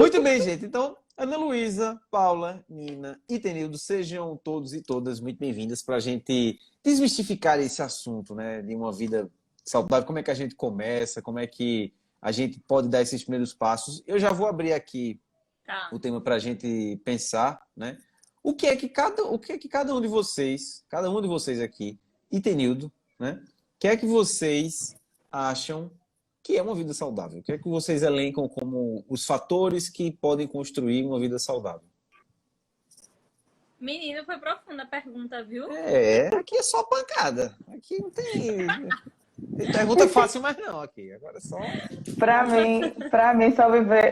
Muito bem, gente. Então, Ana Luísa, Paula, Nina e Tenildo, sejam todos e todas muito bem-vindas para a gente desmistificar esse assunto, né, de uma vida saudável. Como é que a gente começa? Como é que a gente pode dar esses primeiros passos? Eu já vou abrir aqui Tá. o tema para a gente pensar, né? O que é que cada um de vocês aqui, e Tenildo, né? O que é que vocês acham que é uma vida saudável? O que é que vocês elencam como os fatores que podem construir uma vida saudável? Menino, foi profunda a pergunta, viu? Aqui é só pancada. Aqui não tem pergunta fácil, mas não aqui. Agora é só. Para mim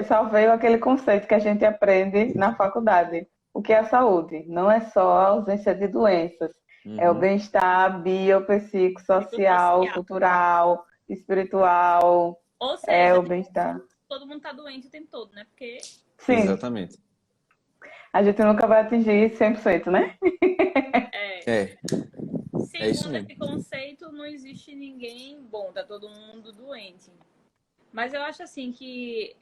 só veio aquele conceito que a gente aprende na faculdade. O que é a saúde? Não é só a ausência de doenças. É o Uhum, bem-estar biopsicossocial, Psicossocial. cultural, espiritual. Ou É seja, o bem-estar. todo mundo tá doente o tempo todo, né? Porque Sim, exatamente. a gente nunca vai atingir 100%, né? É, é isso segundo mesmo. esse conceito, não existe ninguém bom, tá todo mundo doente. Mas eu acho assim que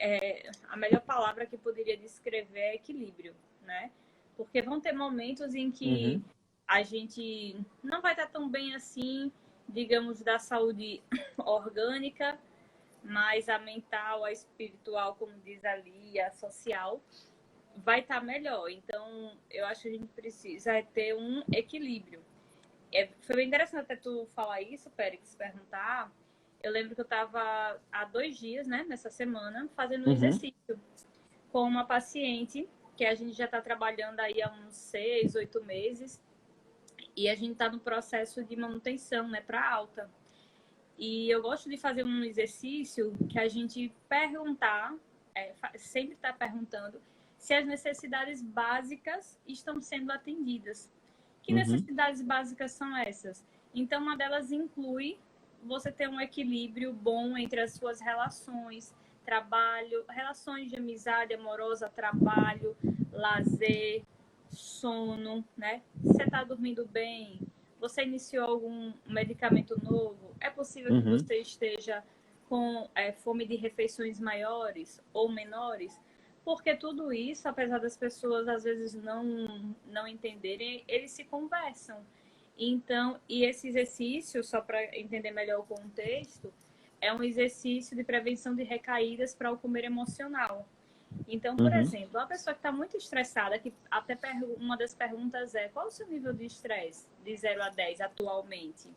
a melhor palavra que poderia descrever é equilíbrio, né? Porque vão ter momentos em que Uhum, a gente não vai estar tão bem assim, digamos, da saúde orgânica, mas a mental, a espiritual, como diz ali, a social, vai estar melhor. Então, eu acho que a gente precisa ter um equilíbrio. Foi bem interessante até tu falar isso, Périx, perguntar. Eu lembro que eu estava há 2 dias, né, nessa semana, fazendo um uhum, exercício com uma paciente que a gente já está trabalhando aí há uns 6, 8 meses e a gente está no processo de manutenção, né, para alta. E eu gosto de fazer um exercício que a gente perguntar, sempre está perguntando, se as necessidades básicas estão sendo atendidas. Que uhum, necessidades básicas são essas? Então, uma delas inclui você ter um equilíbrio bom entre as suas relações, trabalho, relações de amizade amorosa, trabalho, lazer, sono, né? Você está dormindo bem? Você iniciou algum medicamento novo? É possível que uhum, você esteja com fome de refeições maiores ou menores? Porque tudo isso, apesar das pessoas às vezes não entenderem, eles se conversam. Então, e esse exercício, só para entender melhor o contexto, é um exercício de prevenção de recaídas para o comer emocional. Então, por uhum, exemplo, uma pessoa que está muito estressada, que até uma das perguntas é qual o seu nível de estresse de 0 a 10 atualmente?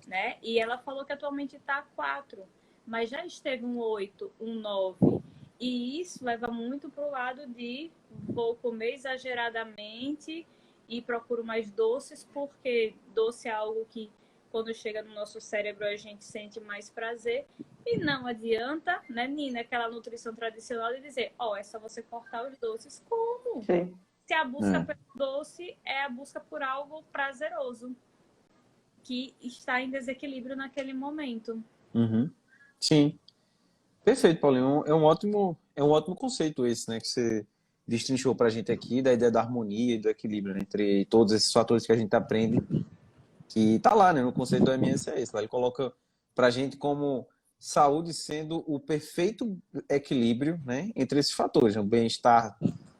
Né? E ela falou que atualmente está 4, mas já esteve um 8, um 9. E isso leva muito para o lado de vou comer exageradamente e procuro mais doces, porque doce é algo que, quando chega no nosso cérebro, a gente sente mais prazer. E não adianta, né, Nina, aquela nutrição tradicional de dizer, é só você cortar os doces. Como? Sim. Se a busca é, pelo doce é a busca por algo prazeroso, que está em desequilíbrio naquele momento. uhum. Sim. Perfeito, Paulinho. É um ótimo conceito esse, né, que você destrinchou para a gente aqui, da ideia da harmonia e do equilíbrio, né, entre todos esses fatores que a gente aprende, que está lá, né, no conceito do OMS é esse. Lá ele coloca para a gente como saúde sendo o perfeito equilíbrio, né, entre esses fatores, né, o bem-estar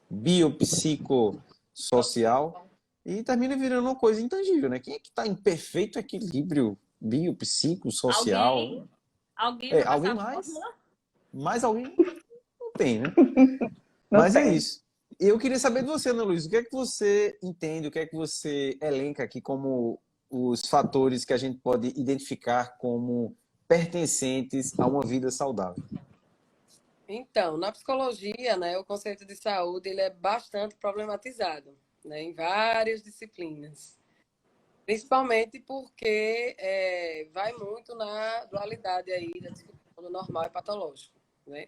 biopsicossocial e termina virando uma coisa intangível, né? Quem é que está em perfeito equilíbrio biopsicossocial? Alguém para Alguém passar a mais? fórmula? Mais alguém? Não tem, né? Não Mas é tem. isso. Eu queria saber de você, Ana Luísa, o que é que você entende, o que é que você elenca aqui como os fatores que a gente pode identificar como pertencentes a uma vida saudável? Então, na psicologia, né, o conceito de saúde ele é bastante problematizado, né, em várias disciplinas. Principalmente porque vai muito na dualidade aí da discussão do normal e patológico, né?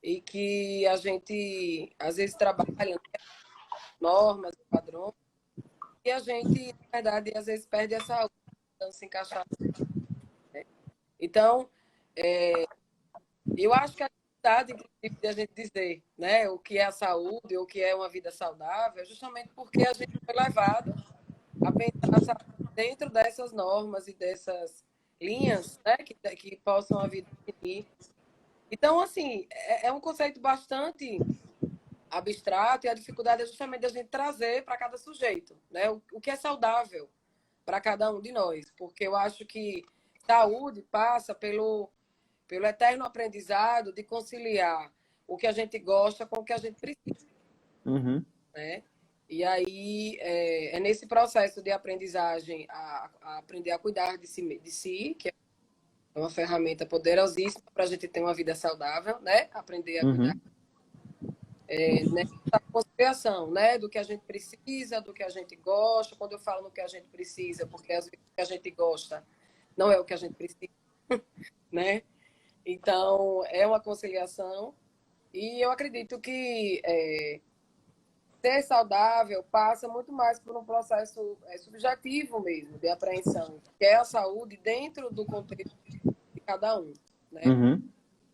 E que a gente, às vezes, trabalha normas, padrões, e a gente, na verdade, às vezes perde a saúde, tentando se encaixar. Né? Então, eu acho que a dificuldade, inclusive, de a gente dizer, né, o que é a saúde, o que é uma vida saudável, é justamente porque a gente foi levado a pensar a saúde dentro dessas normas e dessas linhas, né, que possam a vida definir. Então, assim, é um conceito bastante abstrato, e a dificuldade é justamente a gente trazer para cada sujeito, né? O que é saudável para cada um de nós, porque eu acho que saúde passa pelo eterno aprendizado de conciliar o que a gente gosta com o que a gente precisa, Uhum. né? E aí é nesse processo de aprendizagem a aprender a cuidar de si, que é uma ferramenta poderosíssima para a gente ter uma vida saudável, né? Aprender a cuidar Uhum. nessa conciliação, né? Do que a gente precisa, do que a gente gosta. Quando eu falo no que a gente precisa, porque às vezes o que a gente gosta não é o que a gente precisa, né? Então, é uma conciliação. E eu acredito que ser saudável passa muito mais por um processo subjetivo mesmo, de apreensão, que é a saúde dentro do contexto de cada um, né? Uhum.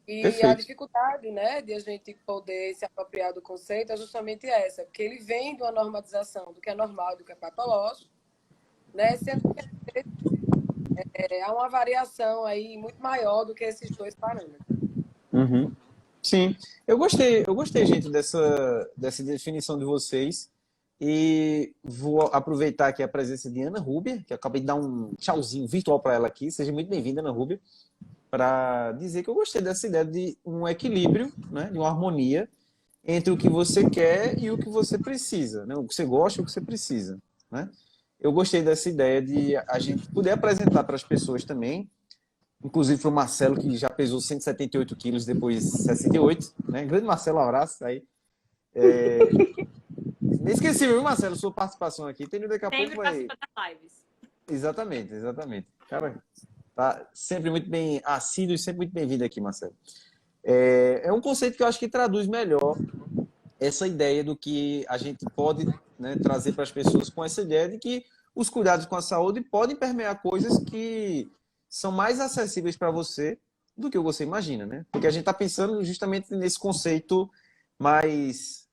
E a Perfeito. dificuldade, né, de a gente poder se apropriar do conceito é justamente essa, porque ele vem de uma normatização do que é normal, do que é patológico, né, sendo que há uma variação aí muito maior do que esses dois parâmetros. Uhum. Sim, eu gostei, gente, dessa definição de vocês. E vou aproveitar aqui a presença de Ana Rúbia, que eu acabei de dar um tchauzinho virtual para ela aqui. Seja muito bem-vinda, Ana Rúbia, para dizer que eu gostei dessa ideia de um equilíbrio, né, de uma harmonia entre o que você quer e o que você precisa, né, o que você gosta e o que você precisa, né? Eu gostei dessa ideia de a gente poder apresentar para as pessoas também, inclusive para o Marcelo, que já pesou 178 quilos, depois 68, né? Grande Marcelo, um abraço aí. Esqueci, viu, Marcelo, sua participação aqui. Tem daqui a pouco Sempre vai. participa das lives. Exatamente, exatamente. Cara, tá sempre muito bem assíduo e sempre muito bem-vindo aqui, Marcelo. É um conceito que eu acho que traduz melhor essa ideia do que a gente pode, né, trazer para as pessoas, com essa ideia de que os cuidados com a saúde podem permear coisas que são mais acessíveis para você do que você imagina, né? Porque a gente está pensando justamente nesse conceito mais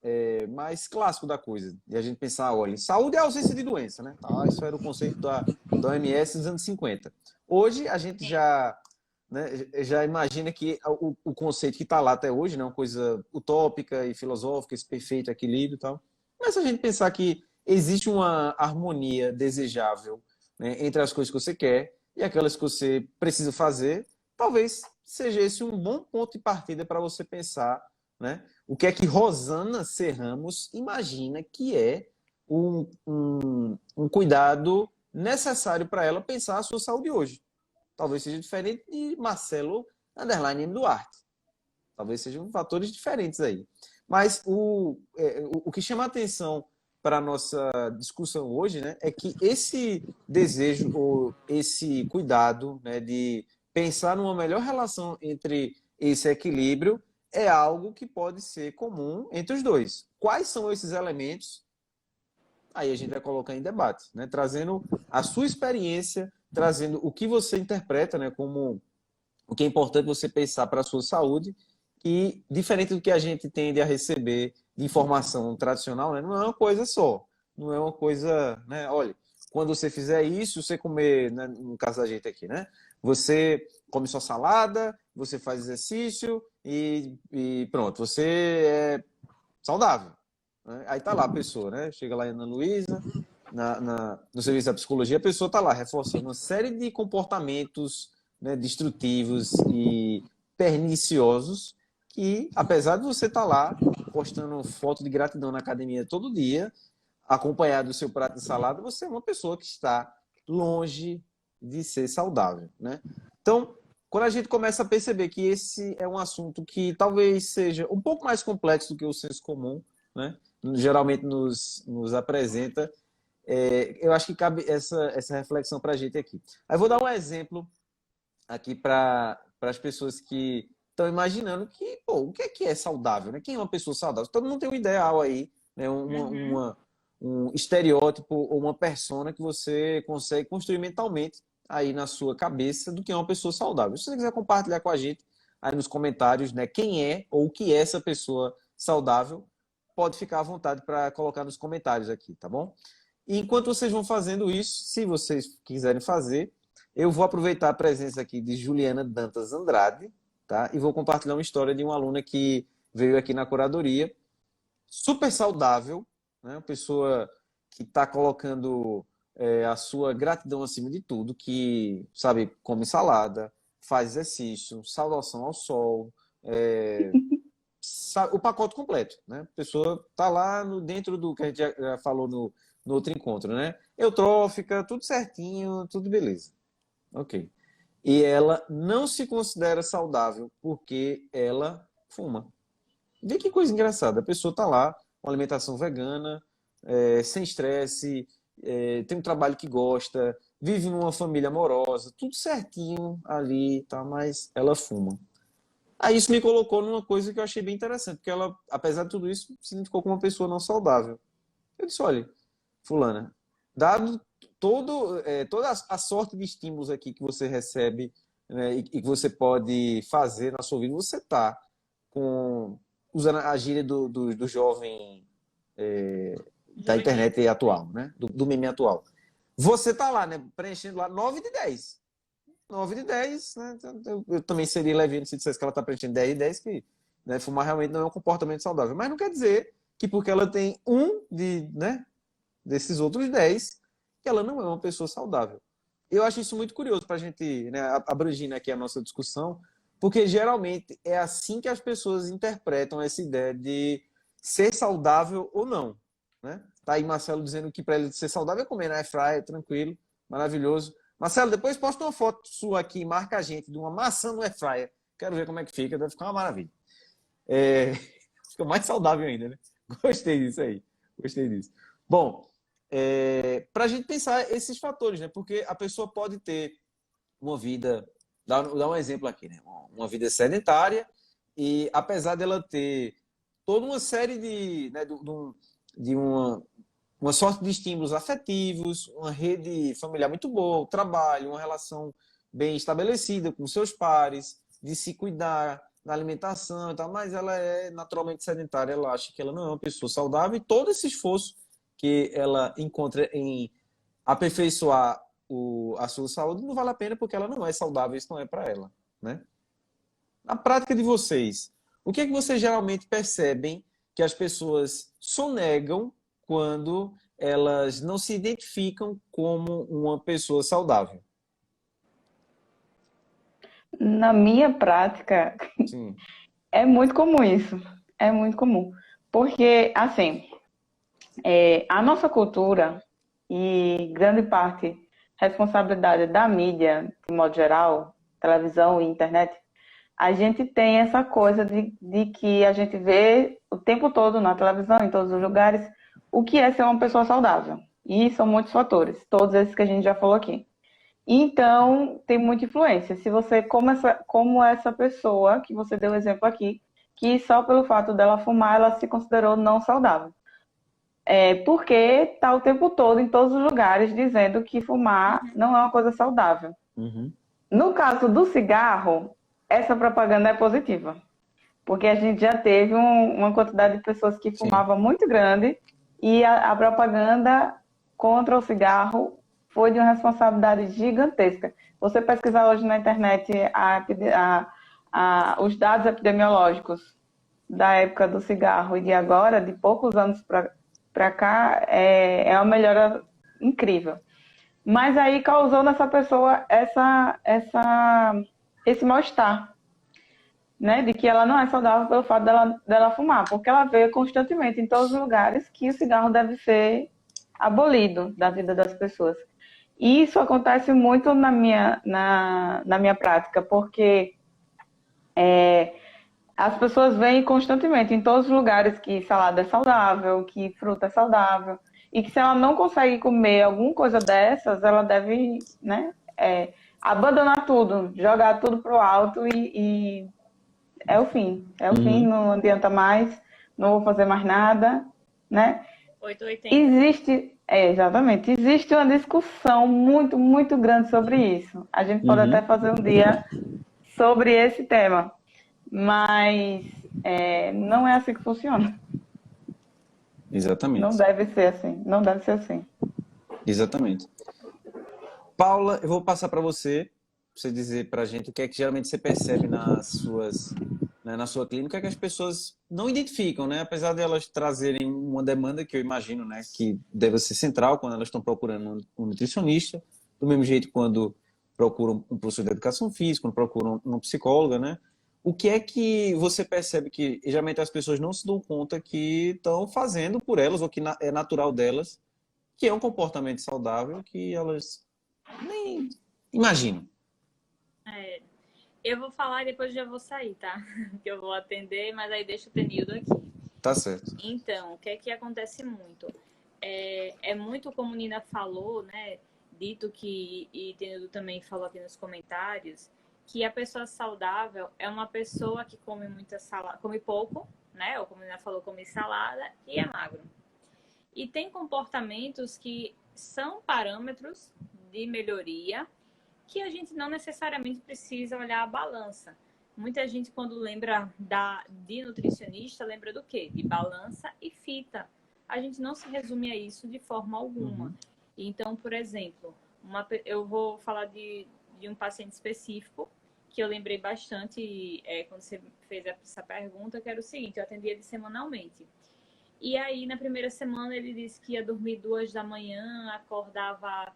clássico da coisa. E a gente pensar, olha, saúde é a ausência de doença, né? Isso era o conceito da OMS dos anos 50. Hoje a gente já, né, já imagina que o conceito que está lá até hoje, né, uma coisa utópica e filosófica, esse perfeito equilíbrio e tal. Mas se a gente pensar que existe uma harmonia desejável, né, entre as coisas que você quer e aquelas que você precisa fazer, talvez seja esse um bom ponto de partida para você pensar, né, o que é que Rosana C. Ramos imagina que é um cuidado necessário para ela pensar a sua saúde hoje. Talvez seja diferente de Marcelo _ Duarte. Talvez sejam fatores diferentes aí. Mas o que chama a atenção para a nossa discussão hoje, né, é que esse desejo ou esse cuidado, né, de pensar numa melhor relação entre esse equilíbrio é algo que pode ser comum entre os dois. Quais são esses elementos? Aí a gente vai colocar em debate, né, trazendo a sua experiência, trazendo o que você interpreta, né, como o que é importante você pensar para a sua saúde, e diferente do que a gente tende a receber de informação tradicional, né, não é uma coisa só, não é uma coisa, né, olha, quando você fizer isso, você comer, né, no caso da gente aqui, né, você come sua salada, você faz exercício e pronto, você é saudável. Né? Aí tá lá a pessoa, né, chega lá Ana Luísa, no serviço da psicologia, a pessoa está lá reforçando uma série de comportamentos, né, destrutivos e perniciosos que, apesar de você estar lá postando foto de gratidão na academia todo dia, acompanhado do seu prato de salada, você é uma pessoa que está longe de ser saudável, né? Então, quando a gente começa a perceber que esse é um assunto que talvez seja um pouco mais complexo do que o senso comum, né, geralmente nos apresenta, eu acho que cabe essa reflexão para a gente aqui. Aí vou dar um exemplo aqui para as pessoas que estão imaginando que, pô, o que é saudável, né? Quem é uma pessoa saudável? Todo mundo tem um ideal aí, né? Um estereótipo ou uma persona que você consegue construir mentalmente aí na sua cabeça do que é uma pessoa saudável. Se você quiser compartilhar com a gente aí nos comentários, né, quem é ou o que é essa pessoa saudável, pode ficar à vontade para colocar nos comentários aqui, tá bom? E enquanto vocês vão fazendo isso, se vocês quiserem fazer, eu vou aproveitar a presença aqui de Juliana Dantas Andrade, tá? E vou compartilhar uma história de uma aluna que veio aqui na curadoria super saudável, né? Uma pessoa que está colocando a sua gratidão acima de tudo, que, sabe, come salada, faz exercício, saudação ao sol, o pacote completo, né? A pessoa está lá dentro do que a gente já falou no outro encontro, né? Eutrófica, tudo certinho, tudo beleza. Ok. E ela não se considera saudável porque ela fuma. Vê que coisa engraçada. A pessoa está lá, com alimentação vegana, sem estresse, tem um trabalho que gosta, vive numa família amorosa, tudo certinho ali, tá? Mas ela fuma. Aí isso me colocou numa coisa que eu achei bem interessante, porque ela, apesar de tudo isso, se identificou como uma pessoa não saudável. Eu disse, olha, fulana, dado toda a sorte de estímulos aqui que você recebe, né, e que você pode fazer na sua vida, você está usando a gíria do jovem da internet atual, né? Do meme atual. Você está lá, né, preenchendo lá 9 de 10. 9 de 10, né? Eu também seria leviano se dissesse que ela está preenchendo 10 de 10, que, né, fumar realmente não é um comportamento saudável. Mas não quer dizer que porque ela tem né, desses outros 10, que ela não é uma pessoa saudável. Eu acho isso muito curioso para a gente, né, abrangindo aqui a nossa discussão, porque geralmente é assim que as pessoas interpretam essa ideia de ser saudável ou não, né? Tá aí Marcelo dizendo que para ele ser saudável é comer na airfryer, tranquilo, maravilhoso. Marcelo, depois posta uma foto sua aqui e marca a gente de uma maçã no airfryer. Quero ver como é que fica, deve ficar uma maravilha. Fica mais saudável ainda, né? Gostei disso aí. Gostei disso. Bom, para a gente pensar esses fatores, né? Porque a pessoa pode ter uma vida, dar um exemplo aqui, né? Uma vida sedentária e apesar dela ter toda uma série de uma sorte de estímulos afetivos, uma rede familiar muito boa, trabalho, uma relação bem estabelecida com seus pares, de se cuidar na alimentação e tal, mas ela é naturalmente sedentária, ela acha que ela não é uma pessoa saudável e todo esse esforço que ela encontra em aperfeiçoar a sua saúde não vale a pena porque ela não é saudável, isso não é para ela, né? Na prática de vocês, o que é que vocês geralmente percebem que as pessoas sonegam quando elas não se identificam como uma pessoa saudável? Na minha prática, Sim. é muito comum isso. É muito comum. Porque, assim, a nossa cultura e grande parte responsabilidade da mídia, de modo geral, televisão e internet, a gente tem essa coisa de que a gente vê o tempo todo na televisão, em todos os lugares, o que é ser uma pessoa saudável. E são muitos fatores, todos esses que a gente já falou aqui. Então, tem muita influência. Se você, como essa pessoa que você deu o exemplo aqui, que só pelo fato dela fumar, ela se considerou não saudável. Porque está o tempo todo em todos os lugares dizendo que fumar não é uma coisa saudável. Uhum. No caso do cigarro, essa propaganda é positiva. Porque a gente já teve uma quantidade de pessoas que fumavam muito grande e a propaganda contra o cigarro foi de uma responsabilidade gigantesca. Você pesquisar hoje na internet os dados epidemiológicos da época do cigarro e de agora, de poucos anos para cá, é uma melhora incrível. Mas aí causou nessa pessoa esse mal-estar, né? De que ela não é saudável pelo fato dela fumar, porque ela vê constantemente em todos os lugares que o cigarro deve ser abolido da vida das pessoas. E isso acontece muito na minha prática, porque as pessoas veem constantemente em todos os lugares que salada é saudável, que fruta é saudável, e que se ela não consegue comer alguma coisa dessas, ela deve, né, abandonar tudo, jogar tudo pro alto e é o fim. É o fim, não adianta mais, não vou fazer mais nada, né? 880. Exatamente. Existe uma discussão muito, muito grande sobre isso. A gente pode até fazer um dia sobre esse tema. Mas não é assim que funciona. Exatamente. Não deve ser assim. Não deve ser assim. Exatamente. Paula, eu vou passar para você dizer para a gente o que é que geralmente você percebe nas suas né, na sua clínica que as pessoas não identificam, né? Apesar de elas trazerem uma demanda que eu imagino, né, que deve ser central quando elas estão procurando um nutricionista, do mesmo jeito quando procuram um professor de educação física, quando procuram uma psicóloga, né? O que é que você percebe que geralmente as pessoas não se dão conta que estão fazendo por elas, ou que é natural delas, que é um comportamento saudável que elas nem imaginam? É, eu vou falar e depois já vou sair, tá? Que eu vou atender, mas aí deixa o Tenildo aqui. Tá certo. Então, o que é que acontece muito? É muito como a Nina falou, né? Dito que, e Tenildo também falou aqui nos comentários, que a pessoa saudável é uma pessoa que come muita salada, come pouco, né? Ou como a Nina falou, come salada e é magro. E tem comportamentos que são parâmetros de melhoria que a gente não necessariamente precisa olhar a balança. Muita gente, quando lembra de nutricionista, lembra do quê? De balança e fita. A gente não se resume a isso de forma alguma. Uhum. Então, por exemplo, eu vou falar de um paciente específico que eu lembrei bastante quando você fez essa pergunta, que era o seguinte: eu atendia ele semanalmente. E aí, na primeira semana, ele disse que ia dormir 2 da manhã, acordava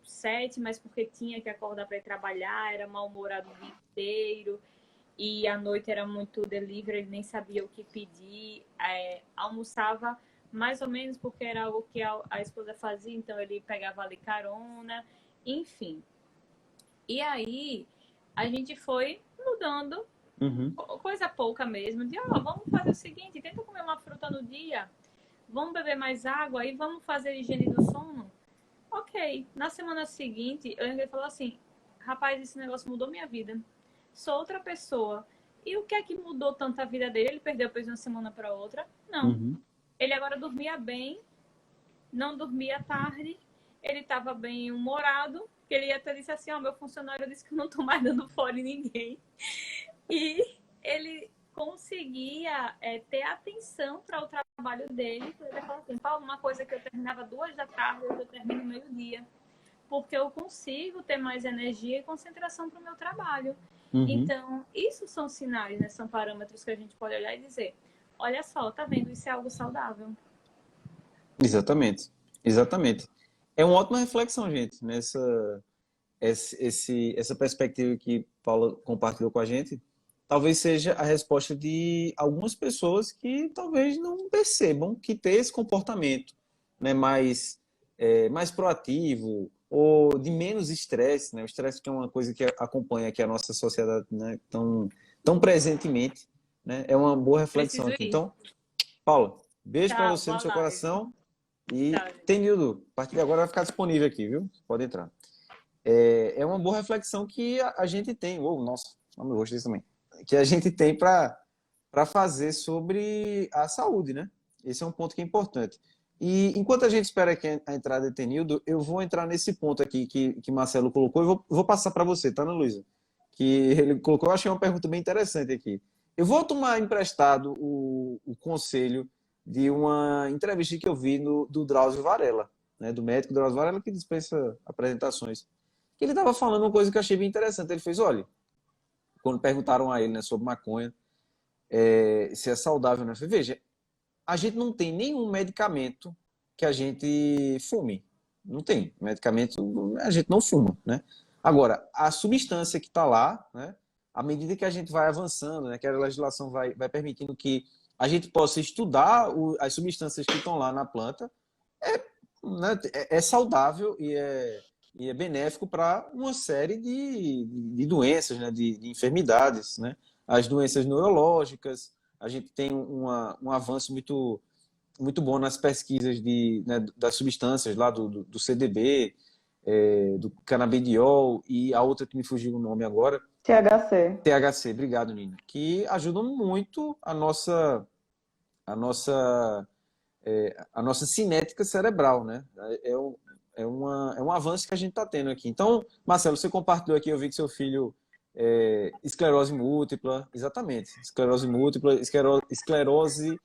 7, mas porque tinha que acordar para ir trabalhar, era mal-humorado o dia inteiro, e à noite era muito delivery, ele nem sabia o que pedir, almoçava mais ou menos porque era algo que a esposa fazia, então ele pegava ali carona, enfim. E aí, a gente foi mudando, coisa pouca mesmo, de vamos fazer o seguinte, tenta comer uma fruta no dia, vamos beber mais água e vamos fazer higiene do sono. Ok, na semana seguinte, eu lembro que ele falou assim: rapaz, esse negócio mudou minha vida. Sou outra pessoa. E o que é que mudou tanto a vida dele? Ele perdeu peso de uma semana para outra? Não. Ele agora dormia bem, não dormia tarde, ele estava bem humorado, que ele até disse assim: meu funcionário disse que eu não estou mais dando fora em ninguém. E ele conseguia ter atenção para o trabalho dele. Ele falou assim: Paulo, uma coisa que eu terminava 2 da tarde, eu termino meio-dia, porque eu consigo ter mais energia e concentração para o meu trabalho. Então, isso são sinais, né? São parâmetros que a gente pode olhar e dizer: olha só, tá vendo? Isso é algo saudável. Exatamente, exatamente. É uma ótima reflexão, gente, essa perspectiva que Paula compartilhou com a gente. Talvez seja a resposta de algumas pessoas que talvez não percebam que ter esse comportamento, né, mais proativo ou de menos estresse, né? O estresse que é uma coisa que acompanha aqui a nossa sociedade, né, tão presentemente, né? É uma boa reflexão aqui. Então, Paula, beijo para você no seu coração. E Tenildo, a partir de agora vai ficar disponível aqui, viu? Pode entrar. É uma boa reflexão que a gente tem. Nossa, meu rosto disso também. Que a gente tem para fazer sobre a saúde, né? Esse é um ponto que é importante. E enquanto a gente espera aqui a entrada de Tenildo, eu vou entrar nesse ponto aqui que Marcelo colocou e vou passar para você, tá, Ana Luísa? Que ele colocou, eu achei uma pergunta bem interessante aqui. Eu vou tomar emprestado o conselho de uma entrevista que eu vi do Drauzio Varela, né? Do médico Drauzio Varela, que dispensa apresentações. Ele estava falando uma coisa que eu achei bem interessante. Ele fez: olha, quando perguntaram a ele, né, sobre maconha, se é saudável, né? Eu falei: veja, a gente não tem nenhum medicamento que a gente fume. Não tem. Medicamento a gente não fuma, né? Agora, a substância que está lá, né, à medida que a gente vai avançando, né, que a legislação vai permitindo que a gente possa estudar as substâncias que estão lá na planta, né, é saudável e é benéfico para uma série de doenças, né, de enfermidades, né? As doenças neurológicas, a gente tem um avanço muito, muito bom nas pesquisas né, das substâncias lá do CDB, do canabidiol e a outra que me fugiu o nome agora. THC, obrigado, Nina. Que ajudam muito a nossa cinética cerebral, né? É um avanço que a gente está tendo aqui. Então, Marcelo, você compartilhou aqui, eu vi que seu filho esclerose múltipla, exatamente, esclerose múltipla, esclerose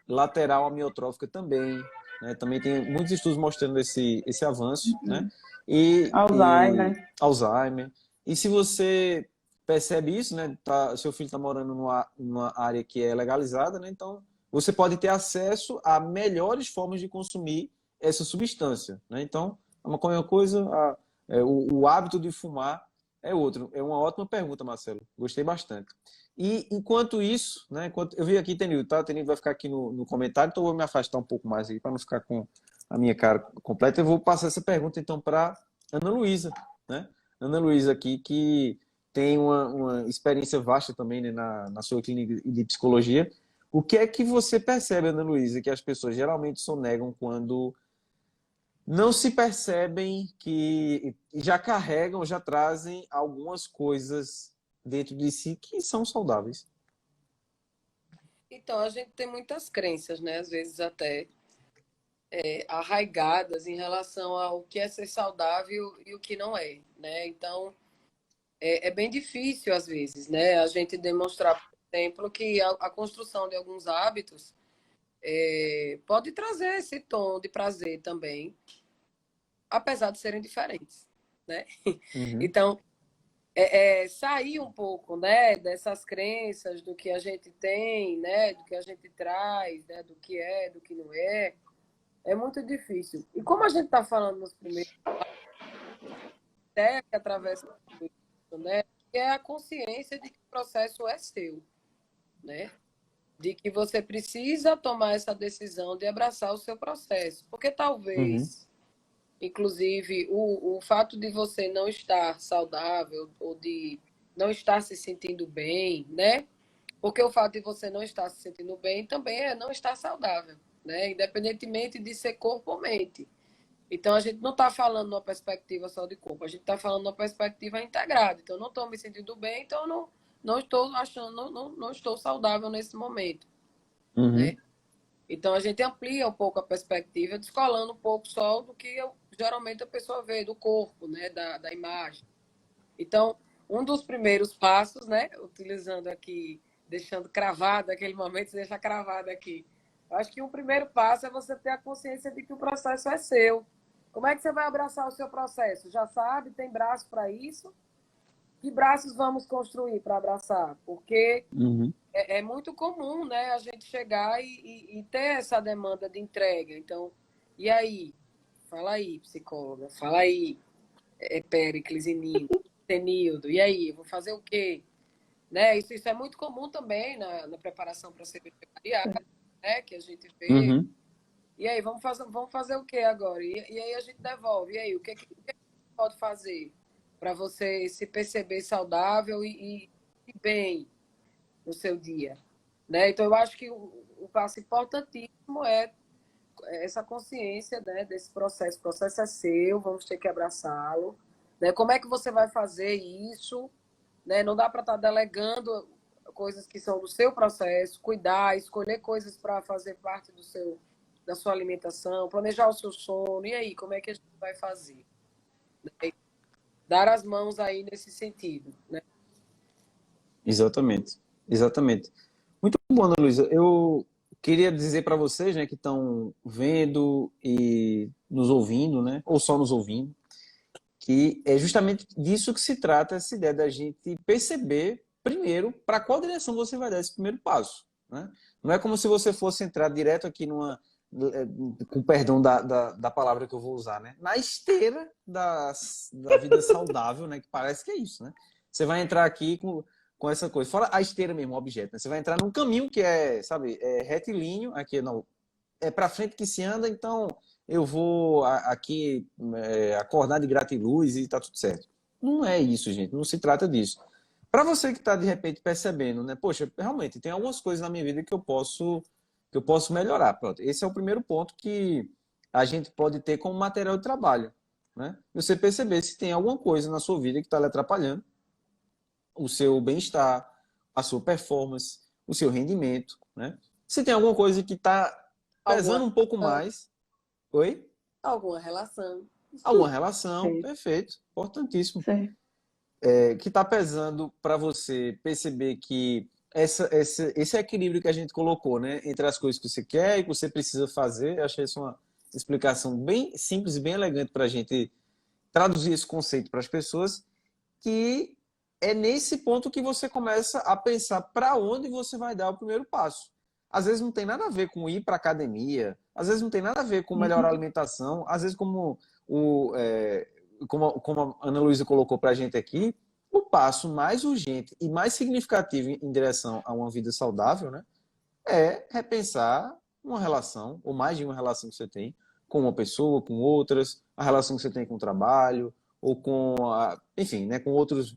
lateral amiotrófica também, né? Também tem muitos estudos mostrando esse avanço, né? Alzheimer. Alzheimer. E se você percebe isso, né? Seu filho está morando numa área que é legalizada, né? Então, você pode ter acesso a melhores formas de consumir essa substância, né? Então, a maconha é uma coisa, o hábito de fumar é outro. É uma ótima pergunta, Marcelo. Gostei bastante. E enquanto isso, né? Eu vi aqui, Tenildo, tá? Tenildo vai ficar aqui no comentário, então eu vou me afastar um pouco mais aqui para não ficar com a minha cara completa. Eu vou passar essa pergunta então para Ana Luísa, né? Ana Luísa aqui, que tem uma experiência vasta também, né, na sua clínica de psicologia. O que é que você percebe, Ana Luísa, que as pessoas geralmente sonegam quando não se percebem que já carregam, já trazem algumas coisas dentro de si que são saudáveis? Então, a gente tem muitas crenças, né? Às vezes até arraigadas em relação ao que é ser saudável e o que não é, né? Então, é bem difícil, às vezes, né? A gente demonstrar, por exemplo, que a construção de alguns hábitos pode trazer esse tom de prazer também, apesar de serem diferentes, né? Uhum. Então, sair um pouco, né, dessas crenças do que a gente tem, né, do que a gente traz, né, do que é, do que não é muito difícil. E como a gente está falando nos primeiros até que atravessa tudo isso, né, que é a consciência de que o processo é seu, né, de que você precisa tomar essa decisão de abraçar o seu processo, porque Uhum. talvez inclusive, o fato de você não estar saudável ou de não estar se sentindo bem, né? Porque o fato de você não estar se sentindo bem também é não estar saudável, né? Independentemente de ser corpo ou mente. Então, a gente não está falando numa perspectiva só de corpo, a gente está falando numa perspectiva integrada. Então, eu não estou me sentindo bem, então eu não estou achando, não estou saudável nesse momento, né? Uhum. Então, a gente amplia um pouco a perspectiva, descolando um pouco só do que geralmente a pessoa vê, do corpo, né, da imagem. Então, um dos primeiros passos, né, utilizando aqui, deixando cravado aquele momento, deixa cravado aqui. Eu acho que o primeiro passo é você ter a consciência de que o processo é seu. Como é que você vai abraçar o seu processo? Já sabe, tem braço para isso? Que braços vamos construir para abraçar? Porque Uhum. é muito comum, né, a gente chegar e ter essa demanda de entrega. Então, e aí? Fala aí, psicóloga. Fala aí, Péricles e Nino, Tenildo. E aí, vou fazer o quê? Né? Isso é muito comum também na preparação para cerveja bariátrica, né, que a gente vê. Uhum. E aí, vamos fazer o quê agora? E aí a gente devolve. E aí, o que a gente pode fazer para você se perceber saudável e bem no seu dia? Né? Então, eu acho que o passo importantíssimo é essa consciência, né, desse processo. O processo é seu, vamos ter que abraçá-lo. Né? Como é que você vai fazer isso? Né? Não dá para estar delegando coisas que são do seu processo, cuidar, escolher coisas para fazer parte da sua alimentação, planejar o seu sono. E aí, como é que a gente vai fazer? Né? Dar as mãos aí nesse sentido. Né? Exatamente. Exatamente. Muito bom, Ana Luísa. Eu queria dizer para vocês, né, que estão vendo e nos ouvindo, né, ou só nos ouvindo, que é justamente disso que se trata essa ideia da gente perceber primeiro para qual direção você vai dar esse primeiro passo, né? Não é como se você fosse entrar direto aqui com perdão da palavra que eu vou usar, né? Na esteira da vida saudável, né? Que parece que é isso, né? Você vai entrar aqui com essa coisa. Fora a esteira mesmo, o objeto, né? Você vai entrar num caminho que é, sabe, retilíneo, aqui não, é para frente que se anda, então eu vou aqui acordar de gratiluz e tá tudo certo. Não é isso, gente. Não se trata disso. Para você que está de repente percebendo, né? Poxa, realmente tem algumas coisas na minha vida que eu posso melhorar. Pronto. Esse é o primeiro ponto que a gente pode ter como material de trabalho, né? Você perceber se tem alguma coisa na sua vida que está lhe atrapalhando o seu bem-estar, a sua performance, o seu rendimento, né? Se tem alguma coisa que está Alguma pesando um pouco relação. mais, oi? Alguma relação. Alguma relação, Sim, perfeito, importantíssimo. sim. Que está pesando para você perceber que esse equilíbrio que a gente colocou, né, entre as coisas que você quer e que você precisa fazer, eu achei isso uma explicação bem simples e bem elegante para a gente traduzir esse conceito para as pessoas, que é nesse ponto que você começa a pensar para onde você vai dar o primeiro passo. Às vezes não tem nada a ver com ir para academia, às vezes não tem nada a ver com melhorar a alimentação, às vezes como a Ana Luísa colocou para a gente aqui, o passo mais urgente e mais significativo em direção a uma vida saudável, né, é repensar uma relação, ou mais de uma relação que você tem, com uma pessoa, com outras, a relação que você tem com o trabalho, ou enfim, né, com outros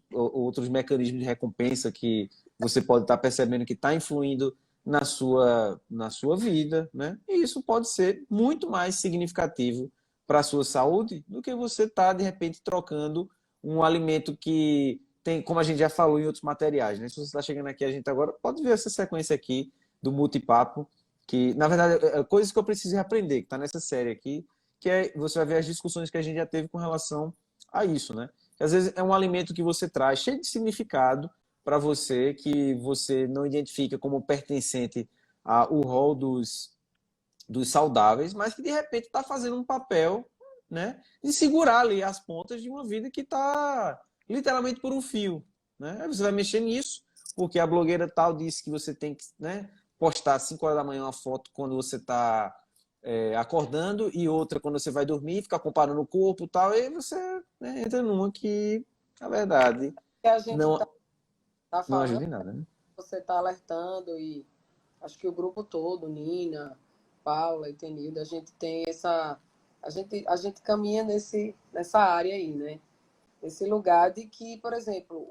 mecanismos de recompensa que você pode estar percebendo que está influindo na sua vida, né? E isso pode ser muito mais significativo para a sua saúde do que você estar, de repente, trocando um alimento que tem, como a gente já falou em outros materiais, né? Se você está chegando aqui, a gente agora pode ver essa sequência aqui do multipapo, que, na verdade, é coisas que eu preciso aprender, que está nessa série aqui, que você vai ver as discussões que a gente já teve com relação a isso, né? Que, às vezes é um alimento que você traz cheio de significado para você, que você não identifica como pertencente ao rol dos saudáveis, mas que de repente está fazendo um papel, né, de segurar ali as pontas de uma vida que está literalmente por um fio, né? Aí você vai mexer nisso, porque a blogueira tal disse que você tem que, né, postar às 5 horas da manhã uma foto quando você está acordando e outra quando você vai dormir, ficar comparando o corpo e tal, e aí você, né, entra numa que, na verdade, Que a gente não, tá não falando, ajuda em nada, né? você está alertando, e acho que o grupo todo, Nina, Paula e Tenilda, a gente tem essa. A gente caminha nessa área aí, né? Nesse lugar de que, por exemplo,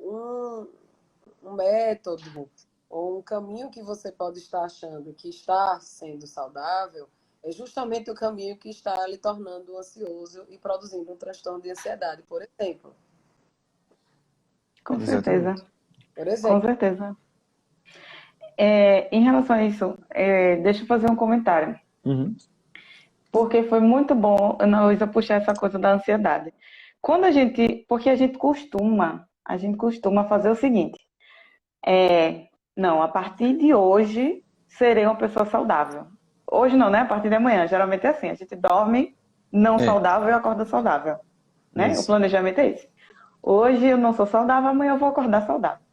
um método ou um caminho que você pode estar achando que está sendo saudável é justamente o caminho que está lhe tornando ansioso e produzindo um transtorno de ansiedade, por exemplo. Com certeza. Por Com exemplo. certeza. Em relação a isso, deixa eu fazer um comentário. Uhum. Porque foi muito bom, Ana Luísa, puxar essa coisa da ansiedade. Porque a gente costuma fazer o seguinte, não, a partir de hoje serei uma pessoa saudável. Hoje não, né? A partir de amanhã, geralmente é assim, a gente dorme não saudável e acorda saudável, né? Isso. O planejamento é esse. Hoje eu não sou saudável, amanhã eu vou acordar saudável.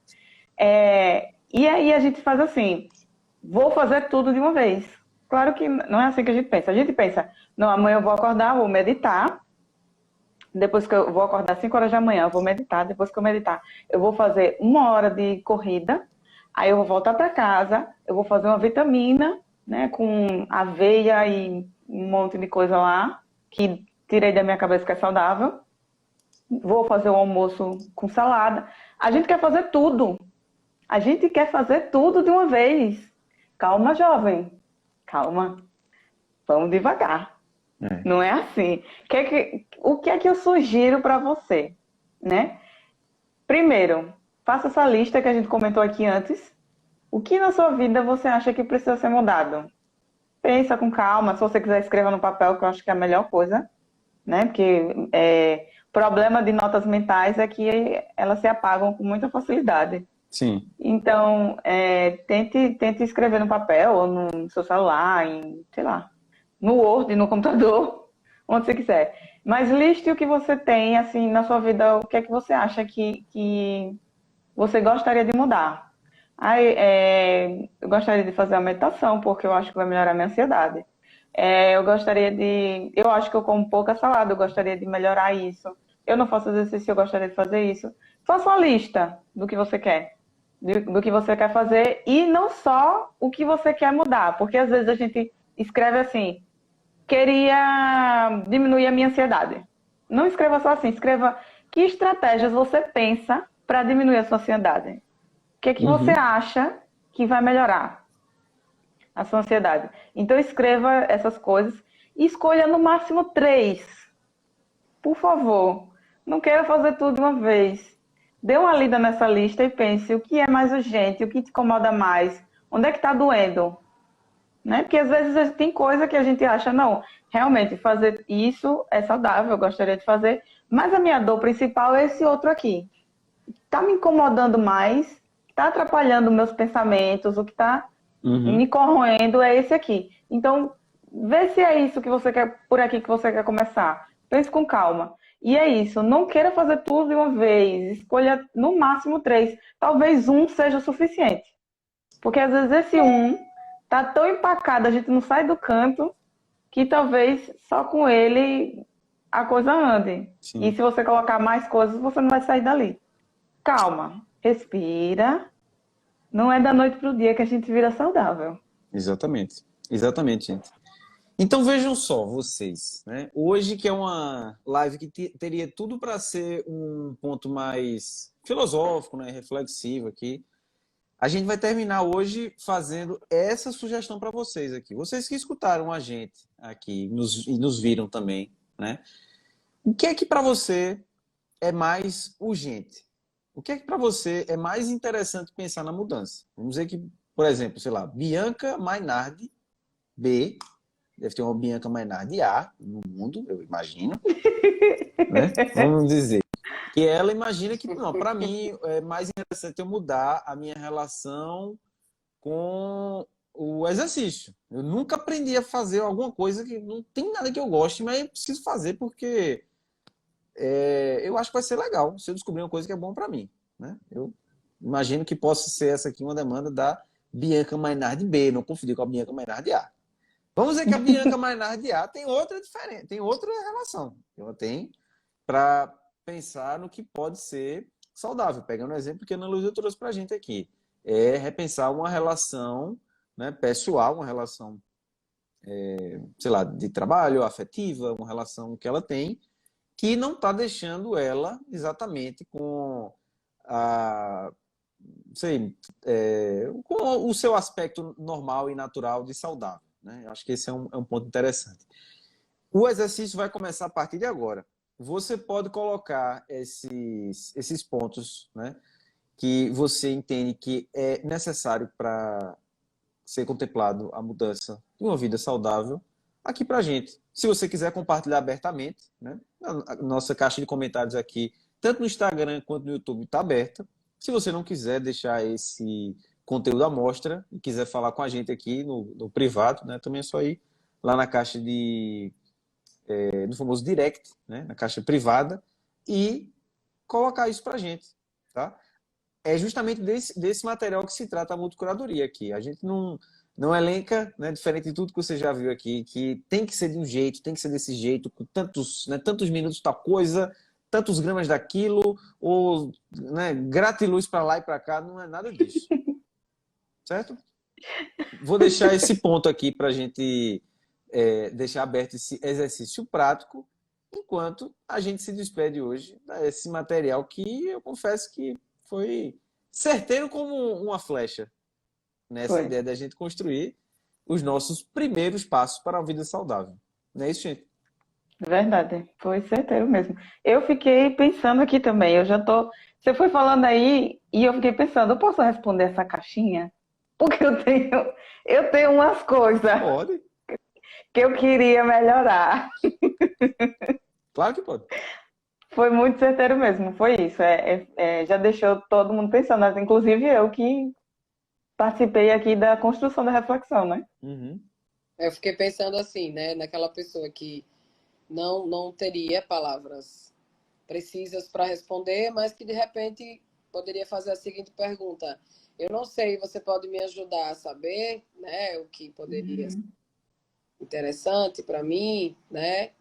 E aí a gente faz assim, vou fazer tudo de uma vez. Claro que não é assim que a gente pensa. A gente pensa, não, amanhã eu vou acordar, vou meditar. Depois que eu vou acordar às 5 horas da manhã, eu vou meditar. Depois que eu meditar, eu vou fazer 1 hora de corrida. Aí eu vou voltar para casa, eu vou fazer uma vitamina, né, com aveia e um monte de coisa lá, que tirei da minha cabeça que é saudável. Vou fazer o almoço com salada. A gente quer fazer tudo. A gente quer fazer tudo de uma vez. Calma, jovem. Calma. Vamos devagar. Não é assim. O que é que eu sugiro para você, né? Primeiro, faça essa lista que a gente comentou aqui antes. O que na sua vida você acha que precisa ser mudado? Pensa com calma. Se você quiser, escreva no papel, que eu acho que é a melhor coisa, né? Porque problema de notas mentais é que elas se apagam com muita facilidade. Sim. Então, tente escrever no papel ou no seu celular, sei lá, no Word, no computador, onde você quiser. Mas liste o que você tem, assim, na sua vida, o que é que você acha que você gostaria de mudar. Eu gostaria de fazer a meditação, porque eu acho que vai melhorar a minha ansiedade. Eu acho que eu como pouca salada, eu gostaria de melhorar isso. Eu não faço exercício, eu gostaria de fazer isso. Faça uma lista do que você quer. Do que você quer fazer e não só o que você quer mudar, porque às vezes a gente escreve assim, queria diminuir a minha ansiedade. Não escreva só assim, escreva que estratégias você pensa para diminuir a sua ansiedade. O que é que você acha que vai melhorar a sua ansiedade? Então escreva essas coisas e escolha no máximo 3. Por favor, não queira fazer tudo de uma vez. Dê uma lida nessa lista e pense o que é mais urgente, o que te incomoda mais, onde é que está doendo, né? Porque às vezes tem coisa que a gente acha, não, realmente fazer isso é saudável, eu gostaria de fazer, mas a minha dor principal é esse outro aqui. Está me incomodando mais, está atrapalhando meus pensamentos, o que está me corroendo é esse aqui. Então, vê se é isso que você quer, por aqui que você quer começar. Pense com calma. E é isso, não queira fazer tudo de uma vez, escolha no máximo 3. Talvez um seja o suficiente. Porque às vezes esse um tá tão empacado, a gente não sai do canto, que talvez só com ele a coisa ande. E Sim, se você colocar mais coisas, você não vai sair dali. Calma, respira. Não é da noite pro dia que a gente vira saudável. exatamente. Exatamente, gente. Então vejam só, vocês, né? Hoje que é uma live que teria tudo para ser um ponto mais filosófico, né? Reflexivo aqui. A gente vai terminar hoje fazendo essa sugestão para vocês aqui. Vocês que escutaram a gente aqui e nos viram também, né? O que é que para você é mais urgente? O que é que para você é mais interessante pensar na mudança? Vamos dizer que, por exemplo, sei lá, Bianca Mainardi B, deve ter uma Bianca Mainardi A no mundo, eu imagino, né? Vamos dizer que ela imagina que, não, para mim é mais interessante eu mudar a minha relação com o exercício. Eu nunca aprendi a fazer alguma coisa que não tem nada que eu goste, mas eu preciso fazer porque eu acho que vai ser legal se eu descobrir uma coisa que é bom para mim, né? Eu imagino que possa ser essa aqui uma demanda da Bianca Mainardi B, não confundir com a Bianca Mainardi A. Vamos dizer que a Bianca Mainardi A tem outra diferente, tem outra relação. Ela tem para pensar no que pode ser saudável. Pegando o exemplo que a Ana Luísa trouxe para a gente aqui. É repensar uma relação, né, pessoal, uma relação, sei lá, de trabalho, afetiva, uma relação que ela tem, que não está deixando ela exatamente com a, sei, com o seu aspecto normal e natural de saudável. Né? Eu acho que esse é um ponto interessante. O exercício vai começar a partir de agora. Você pode colocar esses pontos, né, que você entende que é necessário para ser contemplado a mudança de uma vida saudável aqui para a gente. Se você quiser compartilhar abertamente, né, a nossa caixa de comentários aqui, tanto no Instagram quanto no YouTube, está aberta. Se você não quiser deixar esse conteúdo à mostra e quiser falar com a gente aqui no privado, né, também é só ir lá na caixa no famoso direct, né, na caixa privada, e colocar isso para a gente. Tá? É justamente desse material que se trata a multicuradoria aqui. A gente não elenca, né, diferente de tudo que você já viu aqui, que tem que ser de um jeito, tem que ser desse jeito, com tantos minutos tal coisa, tantos gramas daquilo, ou, né, gratiluz para lá e para cá, não é nada disso. Certo? Vou deixar esse ponto aqui para a gente deixar aberto esse exercício prático, enquanto a gente se despede hoje desse material que eu confesso que foi certeiro como uma flecha nessa ideia da gente construir os nossos primeiros passos para uma vida saudável. Não é isso, gente? Verdade, foi certeiro mesmo. Eu fiquei pensando aqui também, Você foi falando aí e eu fiquei pensando, eu posso responder essa caixinha? Porque eu tenho umas coisas Pode. que eu queria melhorar. Claro que pode. Foi muito certeiro mesmo, foi isso. Já deixou todo mundo pensando, inclusive eu que participei aqui da construção da reflexão, né? Uhum. Eu fiquei pensando assim, né, naquela pessoa que não teria palavras precisas para responder, mas que de repente poderia fazer a seguinte pergunta: eu não sei, você pode me ajudar a saber, né, o que poderia ser interessante para mim, né,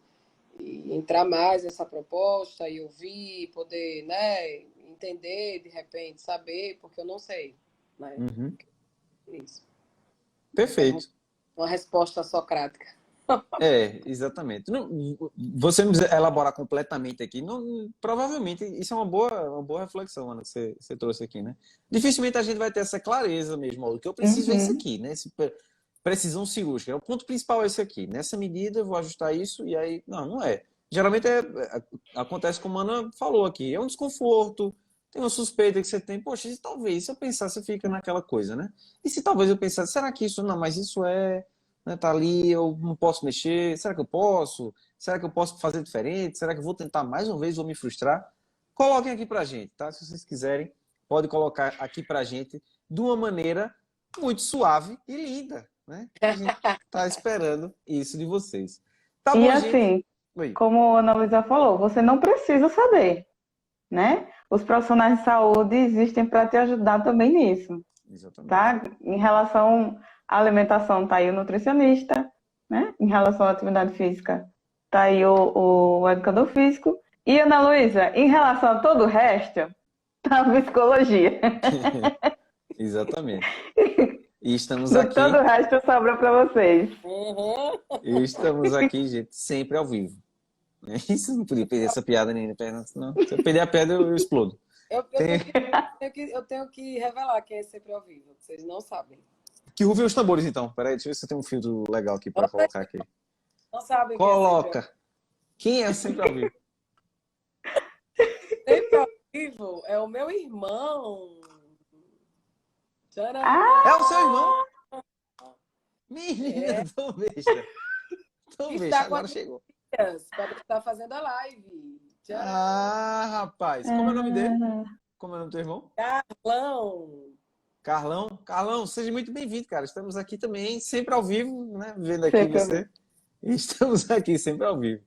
e entrar mais nessa proposta e ouvir, poder, né, entender de repente, saber, porque eu não sei, né? Uhum. Isso. Perfeito. Uma resposta socrática. Exatamente. Você não precisa elaborar completamente aqui. Provavelmente, isso é uma boa reflexão, Ana, que você trouxe aqui, né? Dificilmente a gente vai ter essa clareza mesmo. O que eu preciso é isso aqui, né? Precisão cirúrgica. O ponto principal é esse aqui. Nessa medida, eu vou ajustar isso e aí... Não é. Geralmente acontece como a Ana falou aqui. É um desconforto, tem uma suspeita que você tem. Poxa, e talvez, se eu pensar, você fica naquela coisa, né? E se talvez eu pensar, será que isso... Não, mas isso né, tá ali, eu não posso mexer, será que eu posso? Será que eu posso fazer diferente? Será que eu vou tentar mais uma vez, vou me frustrar? Coloquem aqui pra gente, tá? Se vocês quiserem, pode colocar aqui pra gente de uma maneira muito suave e linda, né? A gente tá esperando isso de vocês. Tá bom, E assim, gente? Oi. como a Ana Luísa falou, você não precisa saber, né? Os profissionais de saúde existem para te ajudar também nisso, Exatamente. tá? Em relação à alimentação, tá aí o nutricionista, né? Em relação à atividade física, tá aí o educador físico. E, Ana Luísa, em relação a todo o resto, tá a psicologia. Exatamente. E estamos Do aqui, todo o resto sobra para vocês. Uhum. e estamos aqui, gente, sempre ao vivo. Né? Isso não podia perder essa piada nem na perna, senão se eu perder a piada eu explodo. Tem... Eu tenho que revelar quem é sempre ao vivo. Vocês não sabem. Que rufem os tambores, então. Peraí, deixa eu ver se eu tenho um filtro legal aqui para colocar aqui. Não sabem quem é Coloca. Quem é sempre ao vivo? sempre ao vivo. É o meu irmão. Tcharam! É o seu irmão? Menina, tô besta. Tô Está besta, com agora as chegou. Para estar fazendo a live. Tcharam! Ah, rapaz. Como é o nome dele? Como é o nome do teu irmão? Carlão. Carlão. Carlão, seja muito bem-vindo, cara. Estamos aqui também, sempre ao vivo, né? Vendo aqui Sempre ao você. Estamos aqui sempre ao vivo.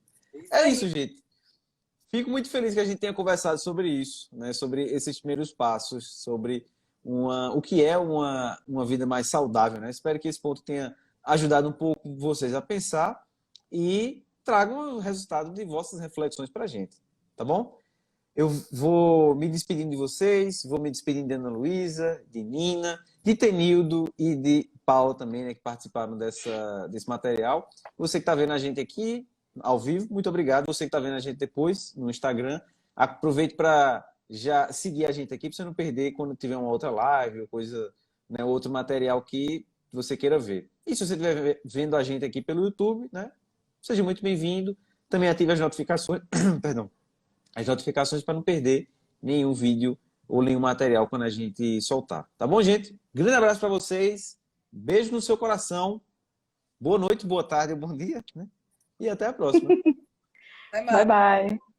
É isso, gente. Fico muito feliz que a gente tenha conversado sobre isso, né? Sobre esses primeiros passos, sobre o que é uma vida mais saudável, né? Espero que esse ponto tenha ajudado um pouco vocês a pensar e tragam o resultado de vossas reflexões para a gente, tá bom? Eu vou me despedindo de vocês, vou me despedindo de Ana Luísa, de Nina, de Tenildo e de Paula também, né, que participaram desse material. Você que está vendo a gente aqui, ao vivo, muito obrigado. Você que está vendo a gente depois, no Instagram, aproveite para já seguir a gente aqui, para você não perder quando tiver uma outra live, ou coisa, né, outro material que você queira ver. E se você estiver vendo a gente aqui pelo YouTube, né, seja muito bem-vindo. Também ative as notificações, perdão, as notificações para não perder nenhum vídeo ou nenhum material quando a gente soltar. Tá bom, gente? Grande abraço para vocês. Beijo no seu coração. Boa noite, boa tarde, bom dia, né? E até a próxima. Até mais. Bye, bye.